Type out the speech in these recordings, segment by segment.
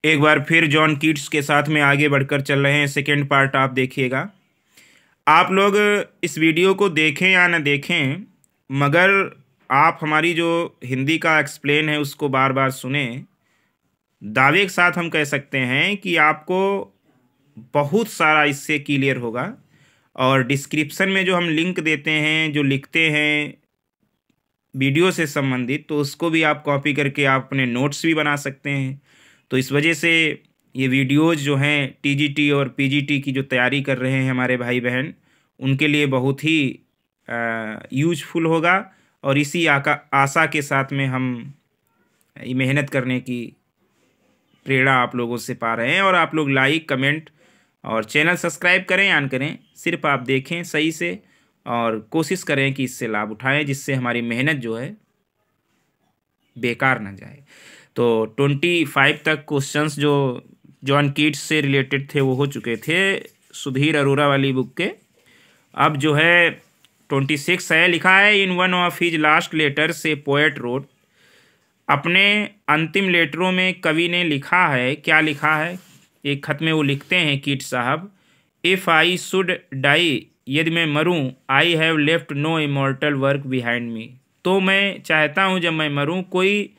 एक बार फिर John Keats के साथ में आगे बढ़कर चल रहे हैं। सेकेंड पार्ट आप देखिएगा। आप लोग इस वीडियो को देखें या न देखें, मगर आप हमारी जो हिंदी का एक्सप्लेन है उसको बार बार सुने। दावे के साथ हम कह सकते हैं कि आपको बहुत सारा इससे क्लियर होगा। और डिस्क्रिप्शन में जो हम लिंक देते हैं, जो लिखते हैं वीडियो से संबंधित, तो उसको भी आप कॉपी करके आप अपने नोट्स भी बना सकते हैं। तो इस वजह से ये वीडियोज़ जो हैं टीजीटी और पीजीटी की जो तैयारी कर रहे हैं हमारे भाई बहन, उनके लिए बहुत ही यूजफुल होगा। और इसी आशा के साथ में हम ये मेहनत करने की प्रेरणा आप लोगों से पा रहे हैं। और आप लोग लाइक, कमेंट और चैनल सब्सक्राइब करें या न करें, सिर्फ आप देखें सही से और कोशिश करें कि इससे लाभ उठाएं, जिससे हमारी मेहनत जो है बेकार ना जाए। तो 25 तक क्वेश्चंस जो जॉन कीट्स से रिलेटेड थे वो हो चुके थे सुधीर अरोरा वाली बुक के। अब जो है 26 है। लिखा है, in one of his last letter से पोएट रोट। अपने अंतिम लेटरों में कवि ने लिखा है, क्या लिखा है? एक खत में वो लिखते हैं कीट साहब, इफ़ आई शुड डाई, यदि मैं मरूं, I have left no immortal work behind me. तो मैं चाहता हूं जब मैं मरूं कोई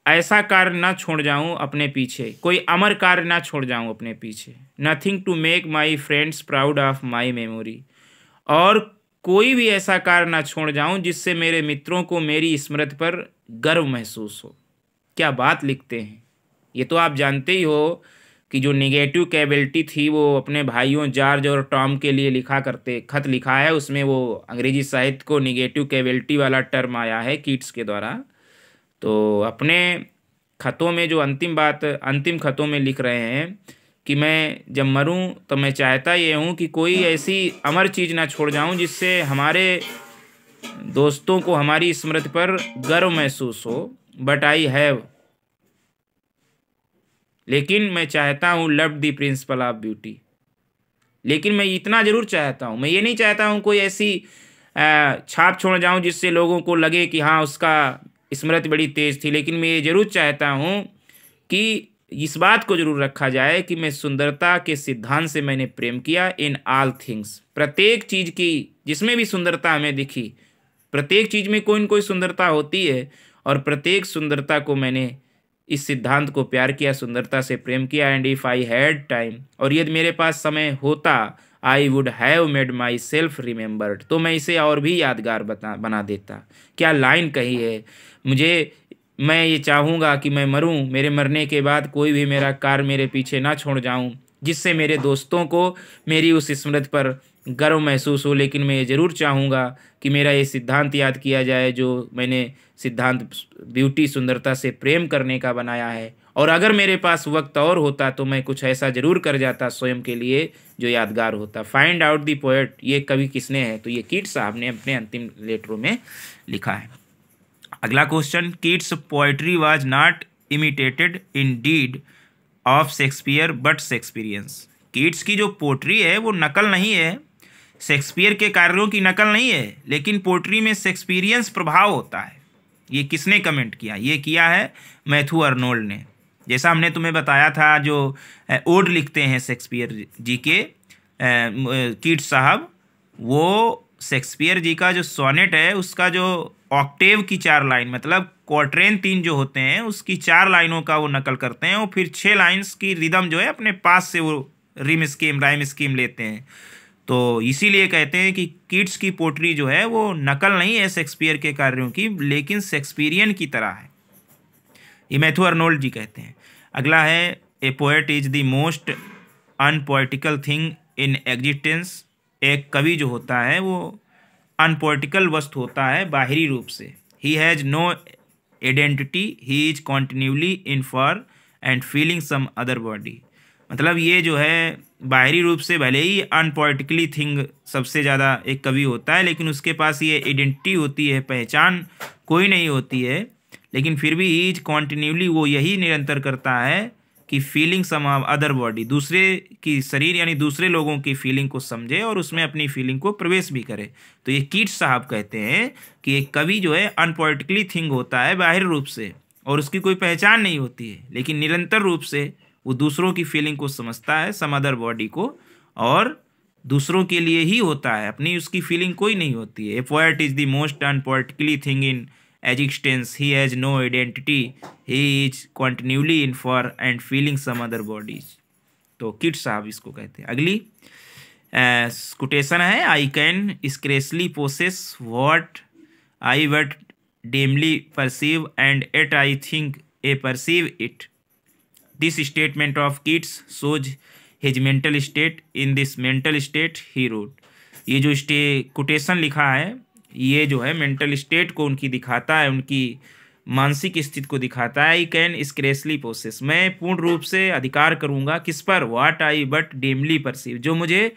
ऐसा कार्य ना छोड़ जाऊं अपने पीछे, कोई अमर कार्य ना छोड़ जाऊं अपने पीछे। Nothing to make my friends proud of my memory. और कोई भी ऐसा कार्य ना छोड़ जाऊं जिससे मेरे मित्रों को मेरी स्मृति पर गर्व महसूस हो। क्या बात लिखते हैं! ये तो आप जानते ही हो कि जो निगेटिव कैबिलिटी थी वो अपने भाइयों जॉर्ज और टॉम के लिए लिखा करते, खत लिखा है उसमें वो अंग्रेजी साहित्य को निगेटिव कैबिलिटी वाला टर्म आया है कीट्स के द्वारा। तो अपने खतों में जो अंतिम खतों में लिख रहे हैं कि मैं जब मरूं तो मैं चाहता ये हूं कि कोई ऐसी अमर चीज़ ना छोड़ जाऊं जिससे हमारे दोस्तों को हमारी स्मृति पर गर्व महसूस हो। बट आई हैव, लेकिन मैं चाहता हूँ love the principle of beauty. लेकिन मैं इतना ज़रूर चाहता हूँ, मैं ये नहीं चाहता हूँ कोई ऐसी छाप छोड़ जाऊँ जिससे लोगों को लगे कि हाँ उसका स्मृति बड़ी तेज़ थी। लेकिन मैं ये ज़रूर चाहता हूँ कि इस बात को ज़रूर रखा जाए कि मैं सुंदरता के सिद्धांत से मैंने प्रेम किया। इन ऑल थिंग्स, प्रत्येक चीज़ की जिसमें भी सुंदरता हमें दिखी, प्रत्येक चीज़ में कोई न कोई सुंदरता होती है, और प्रत्येक सुंदरता को मैंने इस सिद्धांत को प्यार किया, सुंदरता से प्रेम किया। And if I had time, और यदि मेरे पास समय होता, I would have made my self remembered, तो मैं इसे और भी यादगार बना देता। क्या लाइन कही है! मैं ये चाहूँगा कि मैं मरूं, मेरे मरने के बाद कोई भी मेरा कार्य मेरे पीछे ना छोड़ जाऊं जिससे मेरे दोस्तों को मेरी उस स्मृति पर गर्व महसूस हो। लेकिन मैं ये ज़रूर चाहूँगा कि मेरा ये सिद्धांत याद किया जाए जो मैंने सिद्धांत ब्यूटी, सुंदरता से प्रेम करने का बनाया है। और अगर मेरे पास वक्त और होता तो मैं कुछ ऐसा ज़रूर कर जाता स्वयं के लिए जो यादगार होता। फाइंड आउट द पोएट, ये कवि किसने है? तो ये कीट्स साहब ने अपने अंतिम लेटरों में लिखा है। अगला question, Keats poetry was not imitated in deed of Shakespeare but Shakespeareans. Keats की जो पोट्री है वो नकल नहीं है, शेक्सपियर के कार्यों की नकल नहीं है, लेकिन पोट्री में शेक्सपियरियंस प्रभाव होता है। ये किसने कमेंट किया? ये किया है मैथ्यू अर्नोल्ड ने। जैसा हमने तुम्हें बताया था, जो ओड लिखते हैं शेक्सपियर जी के कीट्स साहब, वो शेक्सपियर जी का जो सोनेट है उसका जो ऑक्टेव की 4 लाइन, मतलब क्वार्ट्रेन 3 जो होते हैं उसकी 4 लाइनों का वो नकल करते हैं, और फिर 6 लाइन्स की रिदम जो है अपने पास से वो राइम स्कीम लेते हैं। तो इसीलिए कहते हैं कि कीट्स की पोट्री जो है वो नकल नहीं है शेक्सपियर के कार्यों की, लेकिन शेक्सपियरियन की तरह है। ये मैथ्यू अर्नोल्ड जी कहते हैं। अगला है, a poet is the most unpoetical thing in existence. एक कवि जो होता है वो अनपोएटिकल वस्तु होता है बाहरी रूप से। He has no identity, he is continuously in for and feeling some other body. मतलब ये जो है बाहरी रूप से भले ही अनपोएटिकली थिंग सबसे ज़्यादा एक कवि होता है, लेकिन उसके पास ये आइडेंटिटी होती है, पहचान कोई नहीं होती है, लेकिन फिर भी ही इज कॉन्टिन्यूली, वो यही निरंतर करता है कि फीलिंग सम अदर बॉडी, दूसरे की शरीर यानी दूसरे लोगों की फीलिंग को समझे और उसमें अपनी फीलिंग को प्रवेश भी करे। तो ये कीट्स साहब कहते हैं कि एक कवि जो है अनपोएटिकली थिंग होता है बाहरी रूप से, और उसकी कोई पहचान नहीं होती है, लेकिन निरंतर रूप से वो दूसरों की फीलिंग को समझता है, सम अदर बॉडी को, और दूसरों के लिए ही होता है, अपनी उसकी फीलिंग कोई नहीं होती है। A poet is the most unpoetically thing in existence, he has no identity, he is continuously in for and feeling some other bodies. तो किट साहब इसको कहते हैं। अगली कोटेशन है, I can scarcely possess what I but dimly perceive and yet I think a perceive it. This statement of Keats shows his mental state, in this mental state he wrote. ये जो quotation लिखा है ये जो है mental state को उनकी दिखाता है, उनकी मानसिक स्थिति को दिखाता है। आई कैन स्क्रेसली पोसेस, मैं पूर्ण रूप से अधिकार करूँगा किस पर, व्हाट आई बट डीमली परसीव, जो मुझे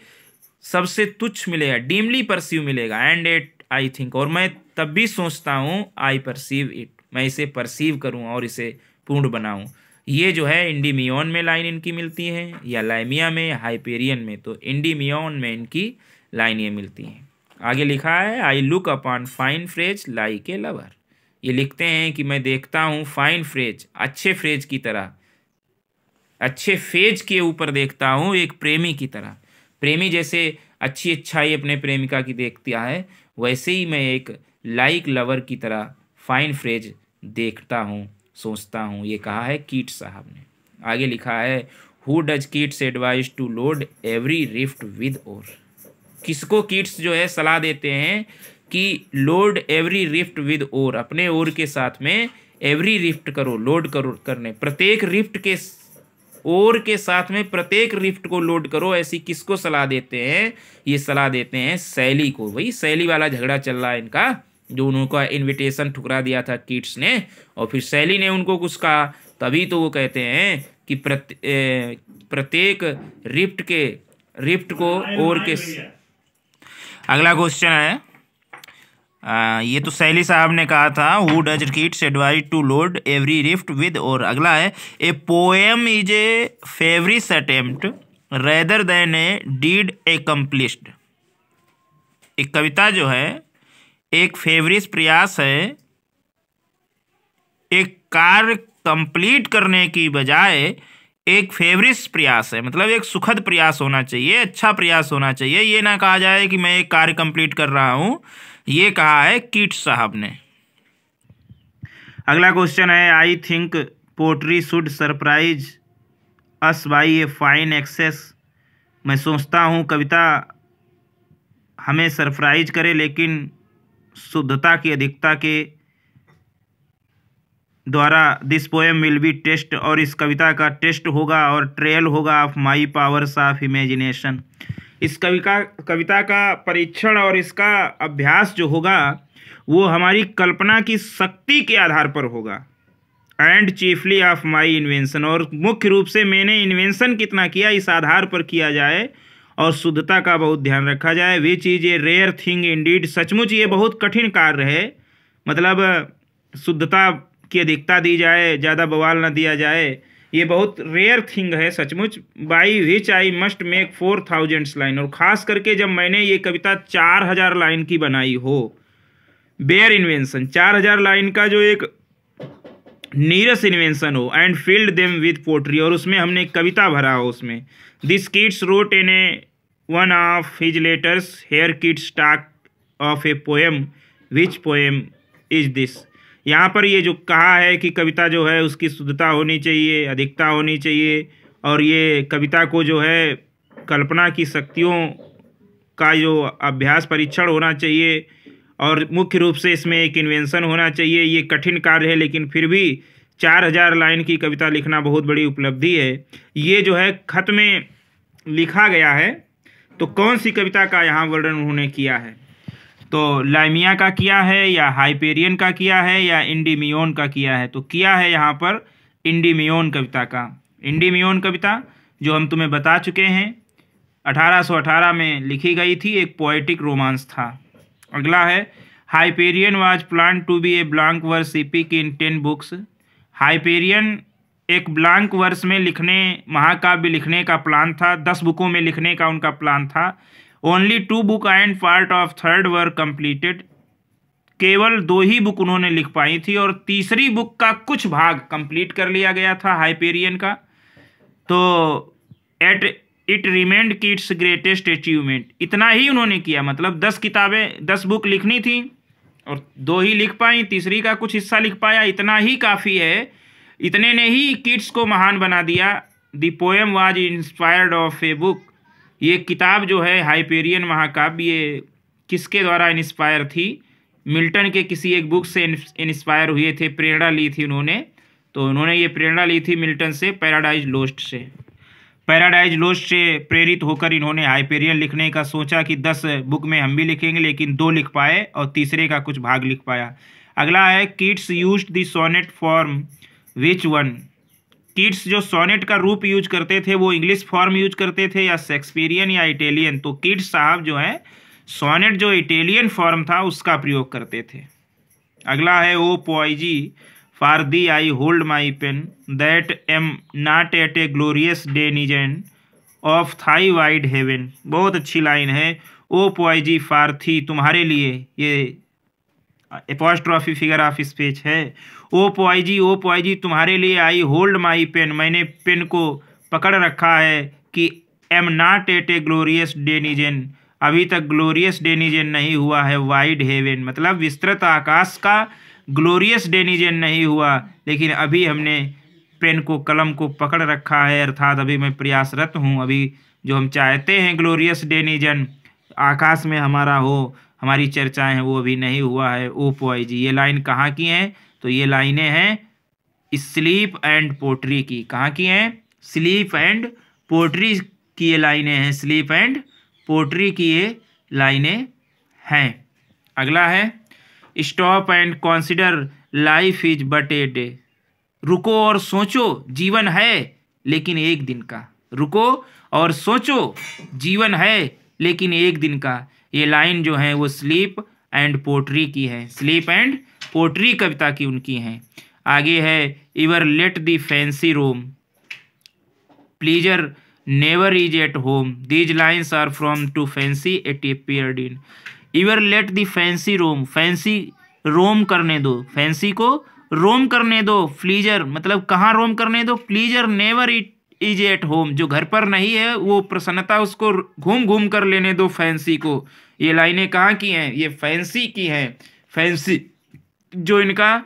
सबसे तुच्छ मिलेगा, डीमली परसीव मिलेगा, एंड एट आई थिंक, और मैं तब भी सोचता हूँ, आई परसीव इट, मैं इसे परसीव करूँ और इसे पूर्ण बनाऊँ। ये जो है इंडीमियन में लाइन इनकी मिलती है, या लाइमिया में, हाइपेरियन में। तो इंडीमियन में इनकी लाइन ये मिलती हैं। आगे लिखा है, I look upon fine phrase like a lover. ये लिखते हैं कि मैं देखता हूँ फाइन फ्रेज, अच्छे फ्रेज की तरह, अच्छे फेज के ऊपर देखता हूँ एक प्रेमी की तरह। प्रेमी जैसे अच्छी अच्छाई अपने प्रेमिका की देखता है, वैसे ही मैं एक लाइक लवर की तरह फाइन फ्रेज देखता हूँ, सोचता हूँ। ये कहा है कीट साहब ने। आगे लिखा है, who does Keats advise to load every rift with ore. किसको कीट्स जो है सलाह देते हैं कि load every rift with ore, अपने ओर के साथ में एवरी रिफ्ट करो, लोड करो, करने, प्रत्येक रिफ्ट के ओर के साथ में प्रत्येक रिफ्ट को लोड करो। ऐसी किसको सलाह देते हैं? ये सलाह देते हैं शैली को। वही शैली वाला झगड़ा चल रहा है इनका, जो उनका इनविटेशन ठुकरा दिया था कीट्स ने, और फिर शैली ने उनको कुछ कहा, तभी तो वो कहते हैं कि प्रत्येक रिफ्ट को ओर के। अगला क्वेश्चन है, ये तो शैली साहब ने कहा था, who does Keats advise to load every rift with. और अगला है, a poem is a feverish attempt rather than a deed accomplished. एक कविता जो है एक फेवरिस प्रयास है, एक कार्य कंप्लीट करने की बजाय एक फेवरिस प्रयास है, मतलब एक सुखद प्रयास होना चाहिए, अच्छा प्रयास होना चाहिए। ये ना कहा जाए कि मैं एक कार्य कंप्लीट कर रहा हूँ, ये कहा है कीट साहब ने। अगला क्वेश्चन है, I think poetry should surprise us by a fine excess. मैं सोचता हूँ कविता हमें सरप्राइज करे, लेकिन शुद्धता की अधिकता के द्वारा। This poem will be test, और इस कविता का टेस्ट होगा और ट्रेल होगा of my powers of imagination. इस कविता का परीक्षण और इसका अभ्यास जो होगा वो हमारी कल्पना की शक्ति के आधार पर होगा। And chiefly of my invention, और मुख्य रूप से मैंने इन्वेंशन कितना किया इस आधार पर किया जाए, और शुद्धता का बहुत ध्यान रखा जाए। Which is a rare thing indeed, सचमुच ये बहुत कठिन कार्य है, मतलब शुद्धता की अधिकता दी जाए, ज़्यादा बवाल ना दिया जाए, ये बहुत रेयर थिंग है सचमुच। By which I must make 4000 line, और ख़ास करके जब मैंने ये कविता 4000 लाइन की बनाई हो। बेयर इन्वेंशन, 4000 लाइन का जो एक नीरस इन्वेंशन हो, and filled them with poetry, और उसमें हमने कविता भरा हो उसमें। This Keats wrote in a one of his letters, here Keats talk of a poem, which poem is this. यहाँ पर ये जो कहा है कि कविता जो है उसकी शुद्धता होनी चाहिए, अधिकता होनी चाहिए, और ये कविता को जो है कल्पना की शक्तियों का जो अभ्यास परीक्षण होना चाहिए, और मुख्य रूप से इसमें एक इन्वेंशन होना चाहिए। ये कठिन कार्य है, लेकिन फिर भी 4000 लाइन की कविता लिखना बहुत बड़ी उपलब्धि है। ये जो है खत में लिखा गया है, तो कौन सी कविता का यहाँ वर्णन उन्होंने किया है? तो लाइमिया का किया है, या हाइपेरियन का किया है, या इंडीमियन का किया है? तो किया है यहाँ पर इंडीमियन कविता का। इंडीमियन कविता जो हम तुम्हें बता चुके हैं 1818 में लिखी गई थी, एक पोएटिक रोमांस था। अगला है, Hyperion was plan to be a blank verse epic in 10 books. Hyperion एक ब्लैंक वर्स में लिखने, महाकाव्य लिखने का प्लान था, 10 बुकों में लिखने का उनका प्लान था। Only 2 book and part of 3rd were completed. केवल 2 ही बुक उन्होंने लिख पाई थी और तीसरी बुक का कुछ भाग कंप्लीट कर लिया गया था हाइपेरियन का। तो at it remained kids greatest achievement, इतना ही उन्होंने किया, मतलब 10 बुक लिखनी थी और 2 ही लिख पाई, तीसरी का कुछ हिस्सा लिख पाया, इतना ही काफ़ी है। इतने ने ही किड्स को महान बना दिया। The poem was inspired of a book, ये किताब जो है हाइपेरियन महाकाव्य, ये किसके द्वारा इंस्पायर थी? मिल्टन के किसी एक बुक से इंस्पायर हुए थे, प्रेरणा ली थी उन्होंने। तो उन्होंने ये प्रेरणा ली थी मिल्टन से, पैराडाइज लोस्ट से। पैराडाइज लोस्ट से प्रेरित होकर इन्होंने हाइपेरियन लिखने का सोचा कि 10 बुक में हम भी लिखेंगे, लेकिन 2 लिख पाए और तीसरे का कुछ भाग लिख पाया। अगला है Keats used the sonnet form which one, Keats जो सोनेट का रूप यूज करते थे वो इंग्लिश फॉर्म यूज करते थे या शेक्सपियरियन या इटालियन? तो किड्स साहब जो है सोनेट जो इटालियन फॉर्म था उसका प्रयोग करते थे। अगला है O poesy for thee I hold my pen that am not yet a glorious denizen of thy wide heaven, बहुत अच्छी लाइन है। ओ पोइजी फॉर थी, तुम्हारे लिए, ये एपॉस्ट्रॉफी फिगर ऑफ स्पीच है। ओ पोइजी तुम्हारे लिए, आई होल्ड माई पेन, मैंने पेन को पकड़ रखा है, कि M not yet a glorious denizen, अभी तक ग्लोरियस डेनिजन नहीं हुआ है, वाइड हेवन मतलब विस्तृत आकाश का ग्लोरियस डेनिजन नहीं हुआ, लेकिन अभी हमने पेन को, कलम को पकड़ रखा है, अर्थात अभी मैं प्रयासरत हूँ। अभी जो हम चाहते हैं ग्लोरियस डेनिजन आकाश में हमारा हो, हमारी चर्चाएं हैं, वो अभी नहीं हुआ है। ओ पोइजी, ये लाइन कहाँ की हैं? तो ये लाइनें हैं स्लीप एंड पोट्री की। कहाँ की हैं? स्लीप एंड पोट्री की ये लाइनें हैं, स्लीप एंड पोट्री की ये लाइनें हैं। अगला है stop and consider life is but a day, रुको और सोचो जीवन है लेकिन एक दिन का, रुको और सोचो जीवन है लेकिन एक दिन का। ये लाइन जो है वो स्लीप एंड पोट्री की है, स्लीप एंड पोट्री कविता की उनकी हैं। आगे है ever let the fancy roam pleasure never is at home, these lines are from to fancy it appeared in. Ever let the fancy roam, fancy roam करने दो, fancy को रोम करने दो, प्लीजर मतलब कहाँ रोम करने दो, pleaser never it is at home, जो घर पर नहीं है वो प्रसन्नता उसको घूम घूम कर लेने दो फैंसी को। ये लाइनें कहाँ की हैं? ये फैंसी की हैं। फैंसी जो इनका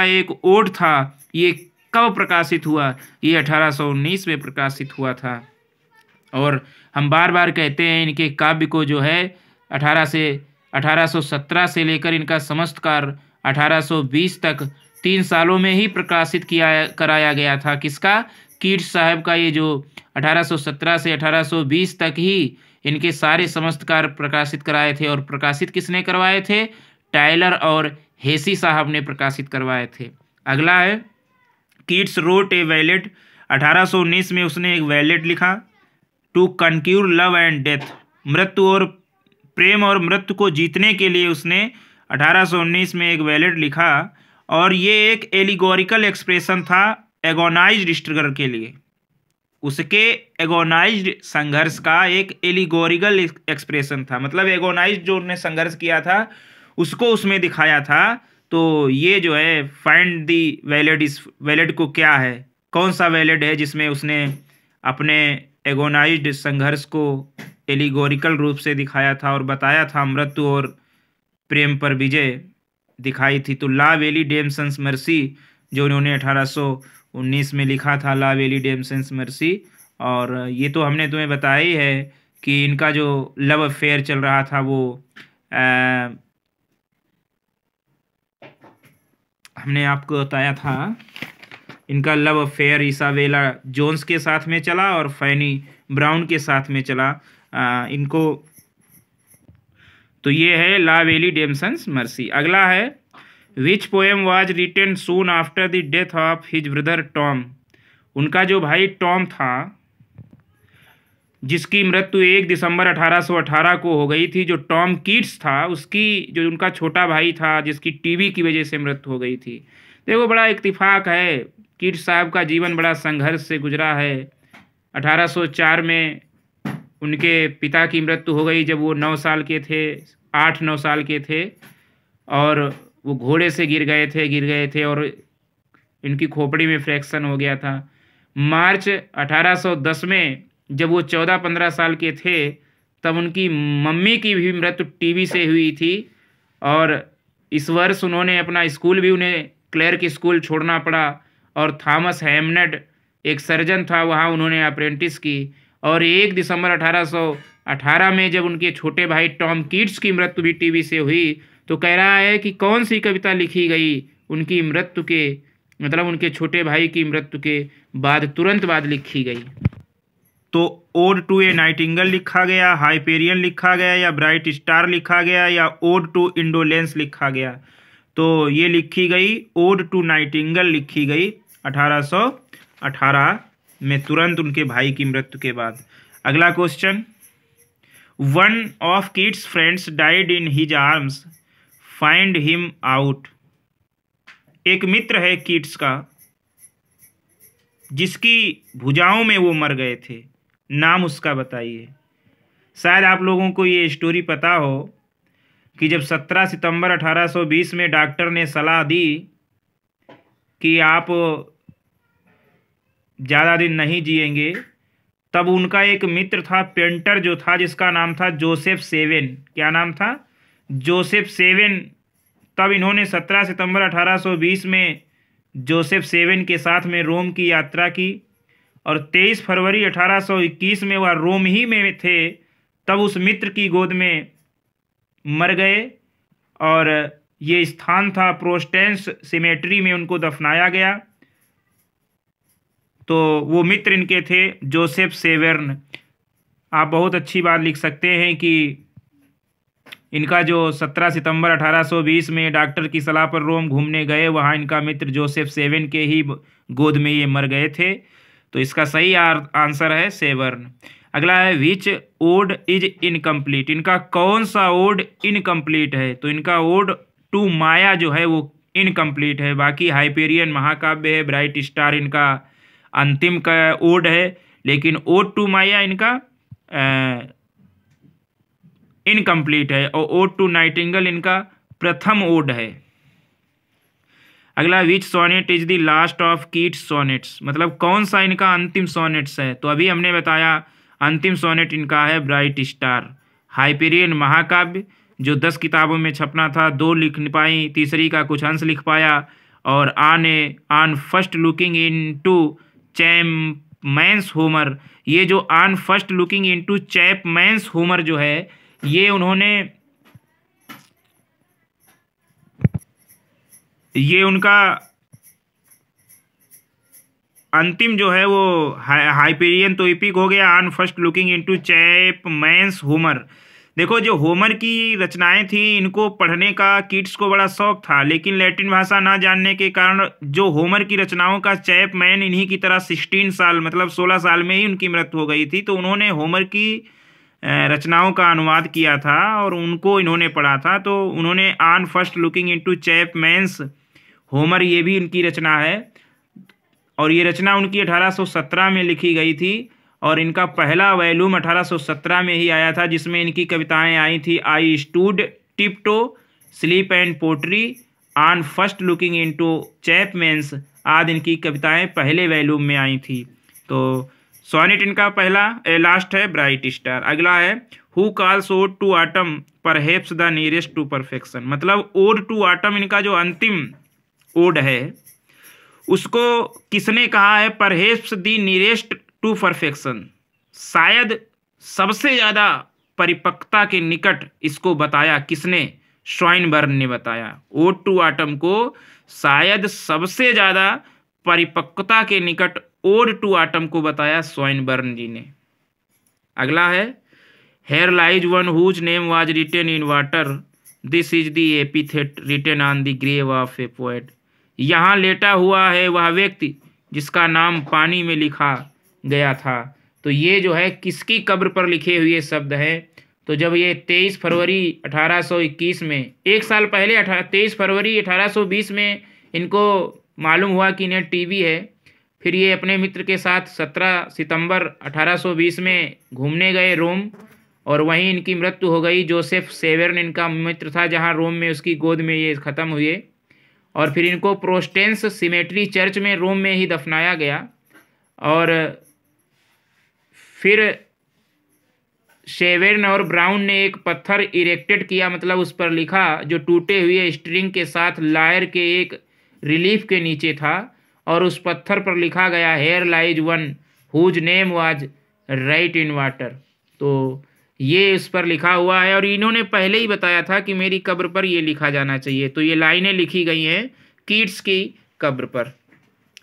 एक ओड था, ये कब प्रकाशित हुआ? ये 1819 में प्रकाशित हुआ था। और हम बार बार कहते हैं इनके काव्य को जो है 1817 से लेकर इनका समस्त कार्य 1820 तक 3 सालों में ही प्रकाशित कराया गया था। किसका? किड्स साहब का। ये जो 1817 से 1820 तक ही इनके सारे समस्त कार्य प्रकाशित कराए थे। और प्रकाशित किसने करवाए थे? टायलर और हेसी साहब ने प्रकाशित करवाए थे। अगला है किड्स रोट ए वैलेट, 1819 में उसने एक वैलेट लिखा। टू कनक्यूर लव एंड डेथ, मृत्यु और प्रेम और मृत्यु को जीतने के लिए उसने 1819 में एक वैलेट लिखा। और ये एक एलिगोरिकल एक्सप्रेशन था एगोनाइज्ड स्ट्रगल के लिए, उसके एगोनाइज्ड संघर्ष का एक एलिगोरिकल एक्सप्रेशन था, मतलब एगोनाइज्ड जो उन्होंने संघर्ष किया था उसको उसमें दिखाया था। तो ये जो है फाइंड दी वैलेट, इस वैलेट को क्या है, कौन सा वैलेट है जिसमें उसने अपने एगोनाइज्ड संघर्ष को एलिगोरिकल रूप से दिखाया था और बताया था मृत्यु और प्रेम पर विजय दिखाई थी। तो ला वेली डेमसन्स मर्सी जो उन्होंने 1819 में लिखा था, ला वेली डेमसन्स मर्सी। और ये तो हमने तुम्हें बताया ही है कि इनका जो लव अफेयर चल रहा था वो हमने आपको बताया था, इनका लव अफेयर इसाबेला जोन्स के साथ में चला और फैनी ब्राउन के साथ में चला इनको। तो ये है ला वेली डेमसन्स मर्सी। अगला है which poem was written soon after the death of his brother Tom, उनका जो भाई टॉम था जिसकी मृत्यु 1 दिसंबर 1818 को हो गई थी, जो टॉम कीट्स था उसकी जो उनका छोटा भाई था जिसकी टीबी की वजह से मृत्यु हो गई थी। देखो बड़ा इत्तिफाक है, कीट्स साहब का जीवन बड़ा संघर्ष से गुजरा है। 1804 में उनके पिता की मृत्यु हो गई जब वो 9 साल के थे, 8-9 साल के थे और वो घोड़े से गिर गए थे और इनकी खोपड़ी में फ्रैक्शन हो गया था। मार्च 1810 में जब वो 14-15 साल के थे तब उनकी मम्मी की भी मृत्यु टीबी से हुई थी और इस वर्ष उन्होंने अपना स्कूल भी उन्हें क्लर्क स्कूल छोड़ना पड़ा और थॉमस हेमनेड एक सर्जन था, वहाँ उन्होंने अप्रेंटिस की। और 1 दिसंबर 1818 में जब उनके छोटे भाई टॉम कीट्स की मृत्यु भी टीबी से हुई तो कह रहा है कि कौन सी कविता लिखी गई उनकी मृत्यु के, मतलब उनके छोटे भाई की मृत्यु के बाद, तुरंत बाद लिखी गई। तो ओड टू ए नाइटिंगेल लिखा गया, हाइपेरियन लिखा गया, या ब्राइट स्टार लिखा गया, या ओड टू इंडोलेंस लिखा गया। तो ये लिखी गई ओड टू नाइटिंगेल लिखी गई 1818 में, तुरंत उनके भाई की मृत्यु के बाद। अगला question, one of kids friends died in his arms, find him out. एक मित्र है किड्स का जिसकी भुजाओं में वो मर गए थे, नाम उसका बताइए। शायद आप लोगों को ये स्टोरी पता हो कि जब 17 सितंबर 1820 में डॉक्टर ने सलाह दी कि आप ज़्यादा दिन नहीं जिएंगे, तब उनका एक मित्र था पेंटर जो था, जिसका नाम था जोसेफ सेवन। क्या नाम था? Joseph seven. तब इन्होंने 17 सितंबर 1820 में जोसेफ सेवन के साथ में रोम की यात्रा की और 23 फरवरी 1821 में वह रोम ही में थे, तब उस मित्र की गोद में मर गए और ये स्थान था प्रोस्टेंस सिमेट्री में उनको दफनाया गया। तो वो मित्र इनके थे जोसेफ सेवर्न। आप बहुत अच्छी बात लिख सकते हैं कि इनका जो 17 सितंबर 1820 में डॉक्टर की सलाह पर रोम घूमने गए, वहाँ इनका मित्र जोसेफ सेवन के ही गोद में ये मर गए थे। तो इसका सही आंसर है सेवर्न। अगला है विच ओड इज इनकम्प्लीट। इनका कौन सा ओड इनकम्प्लीट है? तो इनका ओड टू माया जो है वो इनकम्प्लीट है। बाकी हाइपेरियन महाकाव्य है, ब्राइट स्टार इनका अंतिम का ओड है, लेकिन ओड टू माया इनका इनकम्प्लीट है और ओड टू नाइटिंगेल इनका प्रथम ओड है। अगला which sonnet is the last of Keats sonnets, मतलब कौन सा इनका अंतिम सोनेट्स है? तो अभी हमने बताया अंतिम सोनेट इनका है ब्राइट स्टार। हाइपेरियन महाकाव्य जो 10 किताबों में छपना था, 2 लिख पाई, तीसरी का कुछ अंश लिख पाया। और on first looking into Chapman's Homer, ये जो on first looking into Chapman's Homer जो है, ये उन्होंने, ये उनका अंतिम जो है वो हाइपेरियन तो एपिक हो गया। On first looking into Chapman's Homer. देखो जो होमर की रचनाएं थी, इनको पढ़ने का किड्स को बड़ा शौक था, लेकिन लैटिन भाषा ना जानने के कारण जो होमर की रचनाओं का चैपमैन इन्हीं की तरह 16 साल मतलब 16 साल में ही उनकी मृत्यु हो गई थी। तो उन्होंने होमर की रचनाओं का अनुवाद किया था और उनको इन्होंने पढ़ा था। तो उन्होंने on first looking into Chapman's Homer, ये भी इनकी रचना है और ये रचना उनकी 1817 में लिखी गई थी और इनका पहला वॉल्यूम 1817 में ही आया था, जिसमें इनकी कविताएं आई थी I stood tiptoe, sleep and poetry, on first looking into Chapman's आदि इनकी कविताएं पहले वॉल्यूम में आई थी। तो सोनेट इनका पहला लास्ट है ब्राइट स्टार। अगला है who calls ode to autumn perhaps the nearest to perfection, मतलब ओड टू ऑटम इनका जो अंतिम ओड है उसको किसने कहा है perhaps the nearest to perfection, शायद सबसे ज़्यादा परिपक्वता के निकट इसको बताया किसने? स्वाइनबर्न ने बताया। ओड टू ऑटम को शायद सबसे ज़्यादा परिपक्वता के निकट ओड टू ऑटम को बताया स्वाइनबर्न जी ने। अगला है here lies one whose name was written in water, this is the epitaph written on the grave of a poet. यहाँ लेटा हुआ है वह व्यक्ति जिसका नाम पानी में लिखा गया था। तो ये जो है किसकी कब्र पर लिखे हुए शब्द हैं? तो जब ये 23 फरवरी 1821 में, एक साल पहले 23 फरवरी 1820 में इनको मालूम हुआ कि इन्हें टीबी है, फिर ये अपने मित्र के साथ 17 सितंबर 1820 में घूमने गए रोम और वहीं इनकी मृत्यु हो गई। जोसेफ सेवेर्न इनका मित्र था, जहाँ रोम में उसकी गोद में ये ख़त्म हुए। और फिर इनको प्रोस्टेंस सिमेट्री चर्च में रोम में ही दफनाया गया। और फिर शेवेर्न और ब्राउन ने एक पत्थर इरेक्टेड किया, मतलब उस पर लिखा, जो टूटे हुए स्ट्रिंग के साथ लायर के एक रिलीफ के नीचे था। और उस पत्थर पर लिखा गया, here lies one whose name was writ in water. तो ये उस पर लिखा हुआ है, और इन्होंने पहले ही बताया था कि मेरी कब्र पर ये लिखा जाना चाहिए। तो ये लाइनें लिखी गई हैं कीट्स की कब्र पर।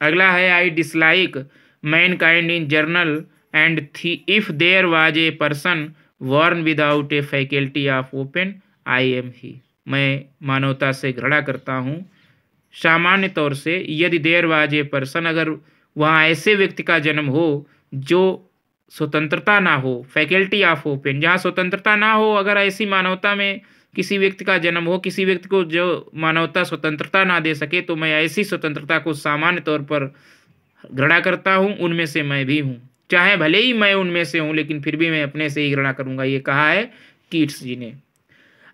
अगला है, I dislike mankind in general and if there was a person born without a faculty of hoping I am he. मैं मानवता से घृणा करता हूँ सामान्य तौर से। यदि देयर वाज ए पर्सन, अगर वहाँ ऐसे व्यक्ति का जन्म हो जो स्वतंत्रता ना हो, फैकल्टी ऑफ ओपन, जहाँ स्वतंत्रता ना हो, अगर ऐसी मानवता में किसी व्यक्ति का जन्म हो, किसी व्यक्ति को जो मानवता स्वतंत्रता ना दे सके, तो मैं ऐसी स्वतंत्रता को सामान्य तौर पर घृणा करता हूँ। उनमें से मैं भी हूँ, चाहे भले ही मैं उनमें से हूँ, लेकिन फिर भी मैं अपने से ही घृणा करूँगा। ये कहा है कीट्स जी ने।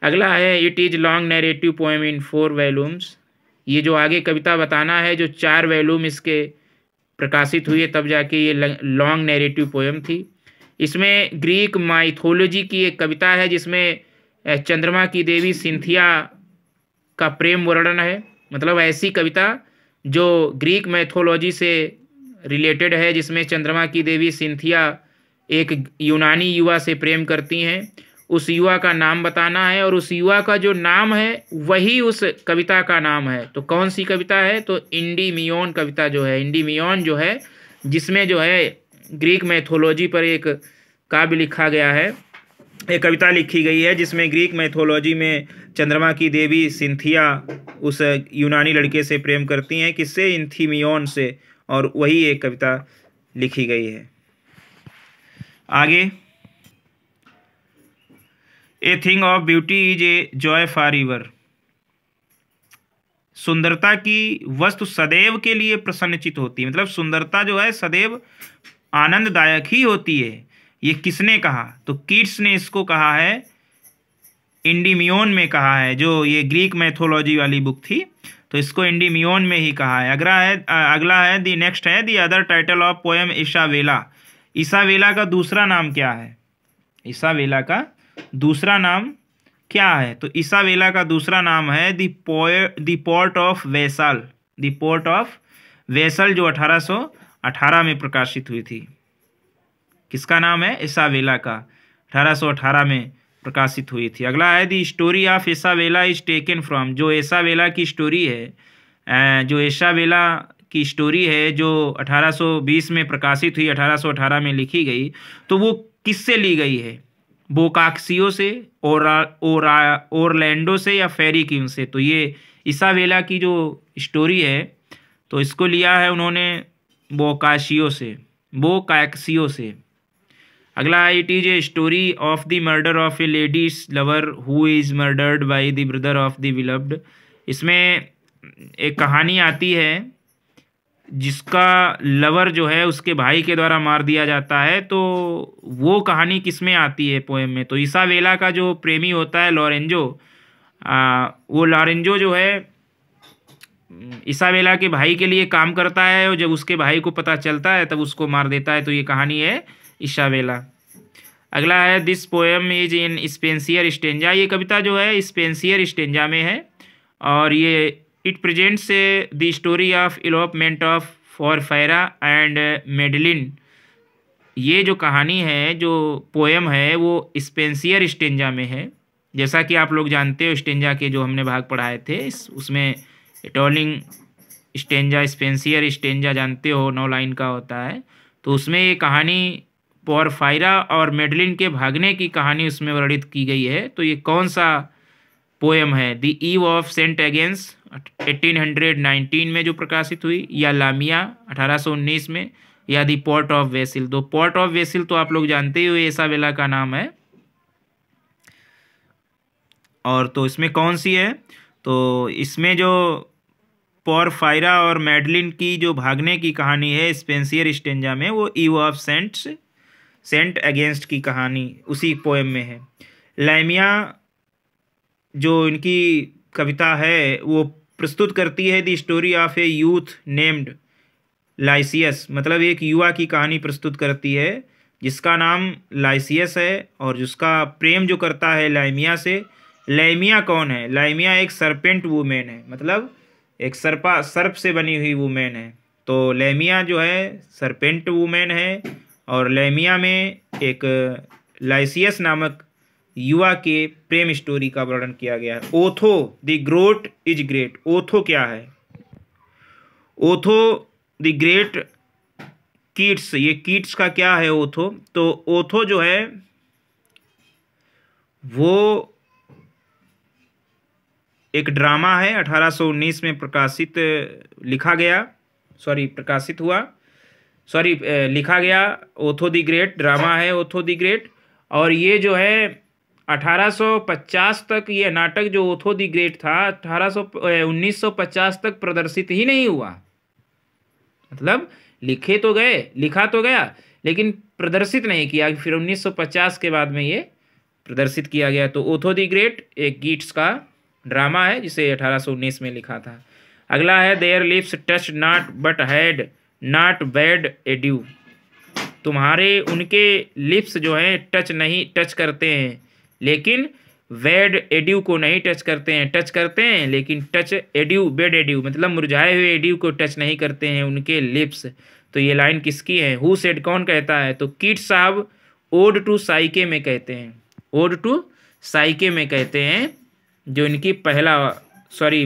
अगला है, it is long narrative poem in 4 volumes. ये जो आगे कविता बताना है, जो 4 वॉल्यूम इसके प्रकाशित हुए तब जाके ये लॉन्ग नैरेटिव पोएम थी। इसमें ग्रीक माइथोलॉजी की एक कविता है, जिसमें चंद्रमा की देवी सिंथिया का प्रेम वर्णन है। मतलब ऐसी कविता जो ग्रीक मैथोलॉजी से रिलेटेड है, जिसमें चंद्रमा की देवी सिंथिया एक यूनानी युवा से प्रेम करती हैं। उस युवा का नाम बताना है, और उस युवा का जो नाम है वही उस कविता का नाम है। तो कौन सी कविता है? तो इंडीमियोन कविता जो है, इंडीमियोन जो है, जिसमें जो है ग्रीक मैथोलॉजी पर एक काव्य लिखा गया है, एक कविता लिखी गई है, जिसमें ग्रीक मैथोलॉजी में चंद्रमा की देवी सिंथिया उस यूनानी लड़के से प्रेम करती हैं, किससे? इंथीमियोन से, और वही एक कविता लिखी गई है। आगे, a thing of beauty is a joy for ever. सुंदरता की वस्तु सदैव के लिए प्रसन्नचित होती है। मतलब सुंदरता जो है सदैव आनंददायक ही होती है। ये किसने कहा? तो कीट्स ने इसको कहा है, इंडीमियोन में कहा है, जो ये ग्रीक मैथोलॉजी वाली बुक थी, तो इसको इंडीमियोन में ही कहा है। अगला है दी नेक्स्ट है, the other title of poem Isabella. Isabella का दूसरा नाम क्या है? इसाबेला का दूसरा नाम क्या है? तो इसाबेला का दूसरा नाम है the port of vessel. The port of vessel, जो 1818 में प्रकाशित हुई थी। किसका नाम है? इसाबेला का, 1818 में प्रकाशित हुई थी। अगला है the story of Isabella is taken from. जो इसाबेला की स्टोरी है, जो इसाबेला की स्टोरी है, जो 1820 में प्रकाशित हुई, 1818 में लिखी गई, तो वो किससे ली गई है? बोकाक्सियो से, ओरलैंडो से, या फेरी क्वीन से? तो ये इसाबेला की जो स्टोरी है, तो इसको लिया है उन्होंने बोकाक्सियो से। अगला, it is a story of the murder of A ladies lover who is murdered by the brother of the beloved. इसमें एक कहानी आती है जिसका लवर जो है उसके भाई के द्वारा मार दिया जाता है। तो वो कहानी किस में आती है पोएम में? तो इसाबेला का जो प्रेमी होता है लॉरेंजो, वो लॉरेंजो जो है इसाबेला के भाई के लिए काम करता है, और जब उसके भाई को पता चलता है तब उसको मार देता है। तो ये कहानी है इसाबेला। अगला है, this poem is in Spenserian stanza. ये कविता जो है स्पेंसियर स्टेंजा में है, और ये it presents the story of elopement of Porphyro and Madeline. ये जो कहानी है, जो पोएम है, वो स्पेंसियर स्टेंजा में है। जैसा कि आप लोग जानते हो, स्टेंजा के जो हमने भाग पढ़ाए थे, उसमें एटोलिंग स्टेंजा, स्पेंसियर स्टेंजा जानते हो, 9 लाइन का होता है। तो उसमें ये कहानी पोरफायरा और मेडलिन के भागने की कहानी उसमें वर्णित की गई है। तो ये कौन सा पोएम है? द ईव ऑफ सेंट एगेंस 1819 में जो प्रकाशित हुई, या लामिया 1819 में, या द पोर्ट ऑफ वेसिल। तो पोर्ट ऑफ वेसिल तो आप लोग जानते हो, इसाबेला का नाम है। और तो इसमें कौन सी है? तो इसमें जो पोरफायरा और मेडलिन की जो भागने की कहानी है स्पेंसियर स्टेंजा में, वो ईव ऑफ सेंट अगेंस्ट की कहानी उसी पोएम में है। लैमिया जो इनकी कविता है वो प्रस्तुत करती है the story of a youth named Lycius, मतलब एक युवा की कहानी प्रस्तुत करती है जिसका नाम लाइसियस है और जिसका प्रेम जो करता है लैमिया से। लैमिया कौन है? लैमिया एक सरपेंट वुमेन है, मतलब एक सर्प से बनी हुई वुमेन है। तो लैमिया जो है सरपेंट वुमेन है और लैमिया में एक लाइसियस नामक युवा के प्रेम स्टोरी का वर्णन किया गया है। ओथो द ग्रेट इज ग्रेट। ओथो क्या है? ओथो द ग्रेट कीट्स, ये कीट्स का क्या है ओथो? तो ओथो जो है वो एक ड्रामा है, 1819 में लिखा गया। ओथो द ग्रेट ड्रामा है, ओथो द ग्रेट। और ये जो है 1850 तक ये नाटक जो ओथो द ग्रेट था 1950 तक प्रदर्शित ही नहीं हुआ। मतलब लिखा तो गया लेकिन प्रदर्शित नहीं किया। फिर 1950 के बाद में ये प्रदर्शित किया गया। तो ओथो द ग्रेट एक कीट्स का ड्रामा है जिसे 1819 में लिखा था। अगला है there lips touch not but had not bad edu. तुम्हारे उनके लिप्स जो हैं टच करते हैं लेकिन बैड एड्यू को नहीं टच करते हैं लेकिन बैड एड्यू मतलब मुरझाए हुए एड्यू को टच नहीं करते हैं उनके लिप्स। तो ये लाइन किसकी है? हु सेड, कौन कहता है? तो कीट्स साहब ओड टू साइके में कहते हैं, ओड टू साइके में कहते हैं, जो इनकी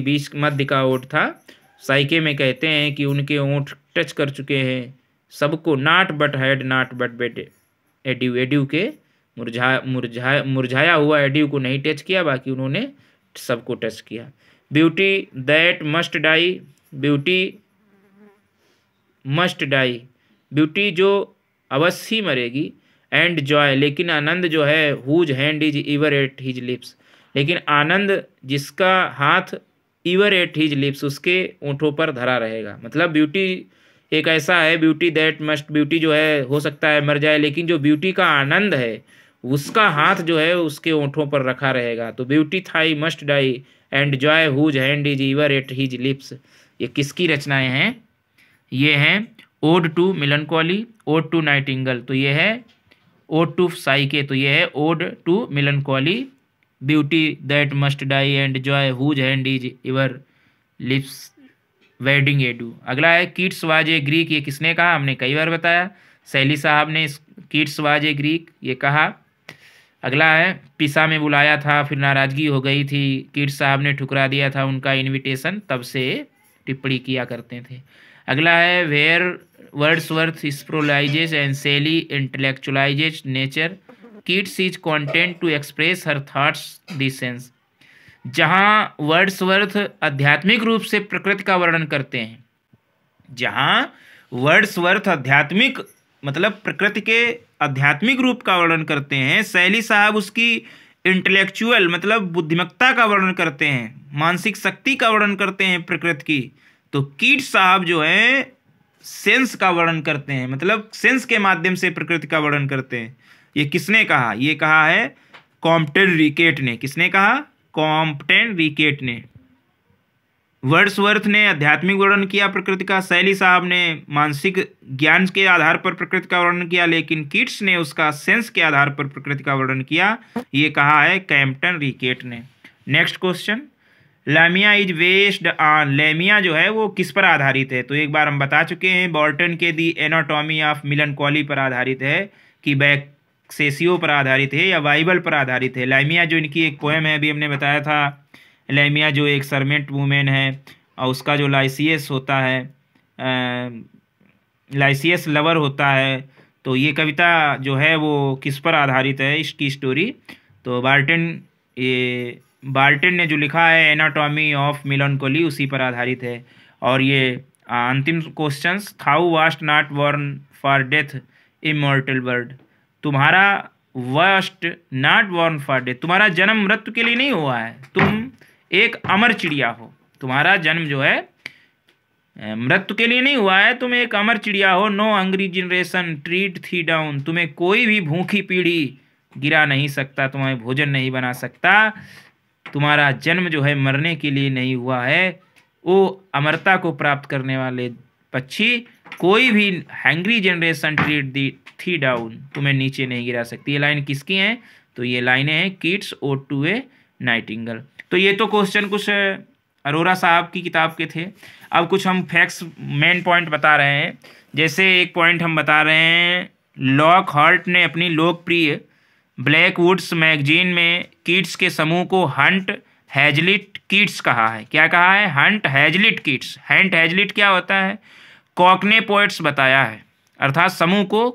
बीच मध्य का ओड था। साइके में कहते हैं कि उनके ओंठ टच कर चुके हैं सबको, not but had not but bed edu, edu के मुरझाया हुआ एड्यू को नहीं टच किया, बाकी उन्होंने सबको टच किया। Beauty that must die, beauty must die, beauty जो अवश्य ही मरेगी। एंड जॉय, लेकिन आनंद जो है, whose hand is ever at his lips, लेकिन आनंद जिसका हाथ इवर एट हिज लिप्स उसके ओंठों पर धरा रहेगा। मतलब ब्यूटी एक ऐसा है, ब्यूटी दैट मस्ट, ब्यूटी जो है हो सकता है मर जाए लेकिन जो ब्यूटी का आनंद है उसका हाथ जो है उसके ओंठों पर रखा रहेगा। तो beauty thy must die and joy whose hand is ever at his lips, ये किसकी रचनाएं हैं? ये हैं ode to melancholy, ode to nightingale, तो ये है ओड टू साइके, तो ये है ode to melancholy, beauty that must die and joy whose hand is ever lips bidding adieu. अगला है कीट्स वाज ए ग्रीक, ये किसने कहा? हमने कई बार बताया, शैली साहब ने कीट्स वाज ए ग्रीक ये कहा। अगला है पिसा में बुलाया था फिर नाराज़गी हो गई थी, कीट्स साहब ने ठुकरा दिया था उनका इनविटेशन, तब से टिप्पणी किया करते थे। अगला है where Wordsworth spiritualizes and Shelley intellectualizes nature, Keats is content to express her thoughts the sense. जहाँ वर्ड्सवर्थ आध्यात्मिक रूप से प्रकृति का वर्णन करते हैं, जहाँ वर्ड्सवर्थ आध्यात्मिक मतलब प्रकृति के आध्यात्मिक रूप का वर्णन करते हैं, शैली साहब उसकी इंटेलेक्चुअल मतलब बुद्धिमत्ता का वर्णन करते हैं, मानसिक शक्ति का वर्णन करते हैं प्रकृति की। तो कीट्स साहब जो है सेंस का वर्णन करते हैं, मतलब सेंस के माध्यम से प्रकृति का वर्णन करते हैं। ये किसने कहा? ये कहा है कॉम्पटन रिकेट ने। किसने कहा? कॉम्पटन रिकेट ने। वर्ड्सवर्थ ने आध्यात्मिक वर्णन किया प्रकृति का, शैली साहब ने मानसिक ज्ञान के आधार पर प्रकृति का वर्णन किया, लेकिन कीट्स ने उसका सेंस के आधार पर प्रकृति का वर्णन किया। ये कहा है कॉम्पटन रिकेट ने। Next question, Lamia is based on, Lamia जो है वो किस पर आधारित है? तो एक बार हम बता चुके हैं, बॉर्टन के दी एनाटॉमी ऑफ मिलनकॉली पर आधारित है कि बैक्सेसियो पर आधारित है या बाइबल पर आधारित है। लैमिया जो इनकी एक पोएम है, अभी हमने बताया था, लैमिया जो एक सर्वेंट वूमेन है और उसका जो लाइसियस होता है, लाइसियस लवर होता है। तो ये कविता जो है वो किस पर आधारित है इसकी स्टोरी? तो बार्टन ने जो लिखा है एनाटॉमी ऑफ मिलनकॉली उसी पर आधारित है। और ये अंतिम questions, thou wast not born for death immortal bird, तुम्हारा wast not born for death, तुम्हारा जन्म मृत्यु के लिए नहीं हुआ है, तुम एक अमर चिड़िया हो। तुम्हारा जन्म जो है मृत्यु के लिए नहीं हुआ है, तुम एक अमर चिड़िया हो। नो हंग्री जनरेशन ट्रीट थी डाउन, तुम्हें कोई भी भूखी पीढ़ी गिरा नहीं सकता, तुम्हें भोजन नहीं बना सकता। तुम्हारा जन्म जो है मरने के लिए नहीं हुआ है। वो अमरता को प्राप्त करने वाले पक्षी, कोई भी हैंग्री जनरेशन ट्रीट दी थी डाउन, तुम्हें नीचे नहीं गिरा सकती। ये लाइन किसकी हैं? तो ये लाइनें हैं Keats ode to a nightingale. तो ये तो क्वेश्चन कुछ अरोरा साहब की किताब के थे। अब कुछ हम फैक्ट्स मेन पॉइंट बता रहे हैं। जैसे एक पॉइंट हम बता रहे हैं, लॉकहार्ट ने अपनी लोकप्रिय ब्लैकवुड्स मैगजीन में कीट्स के समूह को हंट हैजलिट कीट्स कहा है। क्या कहा है? Hunt Hazlitt Keats. Hunt Hazlitt क्या होता है? कॉकने पोएट्स बताया है, अर्थात समूह को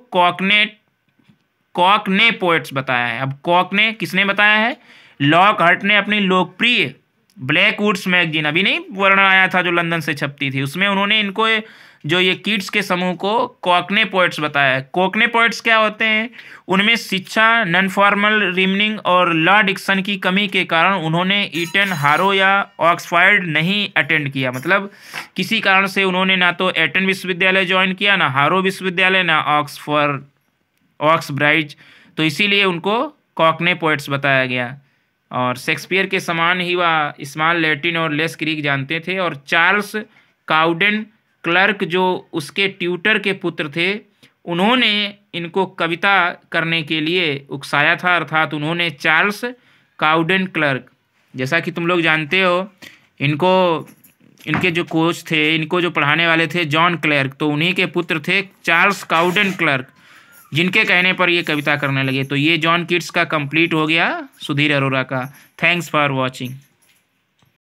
कॉकने पोएट्स बताया है। अब कॉकने किसने बताया है? लॉकहार्ट ने अपनी लोकप्रिय ब्लैकवुड्स मैगजीन, अभी नहीं वर्णन आया था जो लंदन से छपती थी, उसमें उन्होंने इनको जो ये कीट्स के समूह को कॉकने पोएट्स बताया है। कॉकने पोएट्स क्या होते हैं? उनमें शिक्षा, नॉन फॉर्मल रीजनिंग और लॉ डिक्शन की कमी के कारण उन्होंने ईटन, हारो या ऑक्सफोर्ड नहीं अटेंड किया। मतलब किसी कारण से उन्होंने ना तो एटन विश्वविद्यालय ज्वाइन किया, ना हारो विश्वविद्यालय, ना ऑक्सब्राइज, तो इसीलिए उनको कॉकने पोएट्स बताया गया। और शेक्सपियर के समान ही वह स्मॉल लैटिन और लेस ग्रीक जानते थे। और चार्ल्स काउडेन क्लर्क जो उसके ट्यूटर के पुत्र थे, उन्होंने इनको कविता करने के लिए उकसाया था, अर्थात उन्होंने चार्ल्स काउडेन क्लर्क, जैसा कि तुम लोग जानते हो, इनके जो कोच थे, इनको जो पढ़ाने वाले थे जॉन क्लर्क, तो उन्हीं के पुत्र थे चार्ल्स काउडेन क्लर्क, जिनके कहने पर ये कविता करने लगे। तो ये जॉन कीट्स का कंप्लीट हो गया, सुधीर अरोरा का। Thanks for watching.